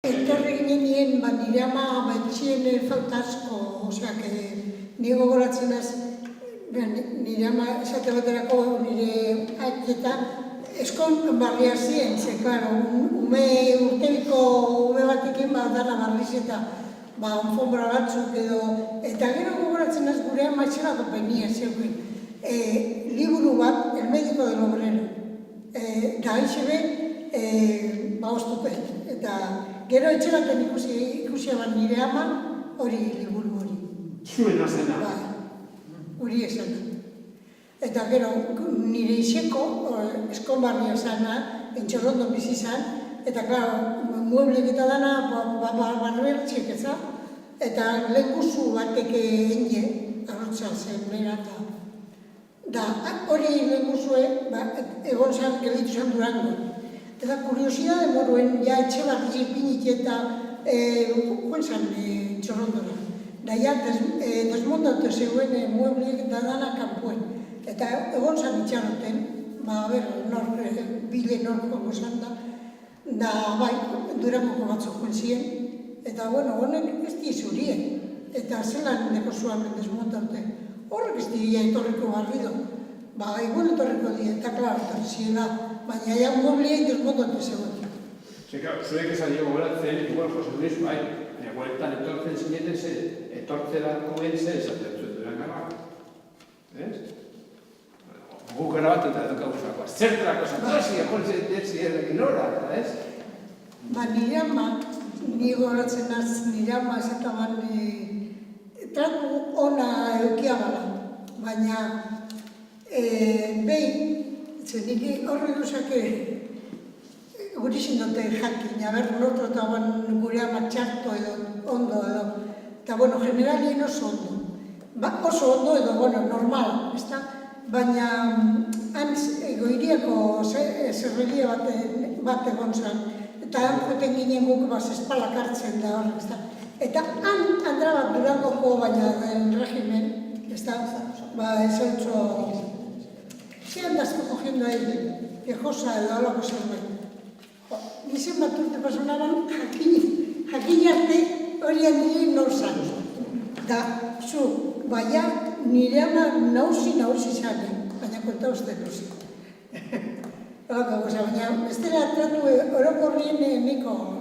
Etorri ginen nire ama baitxien falta asko, oseak, nire gogoratzen az, nire ama esate baterako nire aitzeta, eskon barria ziren, ze, klaro, urtebiko ume batekin dara barriz eta onfombra batzuk edo, eta gero gogoratzen az gure ama etxerako penia zeuken. Liburu bat, El médico del obrero, da haixebe, oztopet, eta gero etxeraten ikusi eban nire ama, hori liburu hori. Zuen azena? Hori esana. Eta gero nire iseko, eskonbarria zana, entxorrondo bizi zan, eta klaro, mueblek eta dana, barbertxek eza, eta lekuzu batek enge, arrotza zen, bera eta. Da, hori lekuzue, egon zan, gelditu zan Durango. Eta kuriosidade moruen, ja etxe bat zipinik eta joan zan txorrondora. Da, ja, desmontatu zeuen muebliek eta dana kanpoen. Eta egon zan itxaroten, bile norko zan da, da, bai, Durangoko batzuk joan ziren. Eta, bueno, honek ez di zurien. Eta zelan neko zuan desmontatu. Horrek ez dira etorriko barrido. Igual etorriko dira, eta klaro, eta ziela. Baina ja muebliei desmontatu zegoen. Zuek esan dugu goratzen, igual Jose Luis, bai, egualetan etortzen zineten ze, etortzerakoen ze esaten zuen Durangarra. Ez? Guk erabat eta edukauzako, zertrako zatrazi, egon ziren nora, ez? Nire ama, ni goratzen az, nire ama esataban tratu ona eukiagala, baina behin, nik horri duzake guri zindote jakin, aber nortrotaban gure ama txarto edo, ondo edo, eta bueno, generalien oso ondo. Oso ondo edo, bueno, normal, ez da? Baina han goiriako zerrelia bat egon zan, eta han joten ginen guk espalak hartzen da horrek, ez da? Eta han handra bat Durangoko baina den regimen, ez da? Ez otso... Zeran dazko cogiendo ahí, quejosa edo alako zerbait. Nizen bat urte pasonaran jakin arte hori handien nor zan. Da, zu, baina nire ama nauzi zanen, baina konta uste nauzi. Baina ez dela tratu orokorrien niko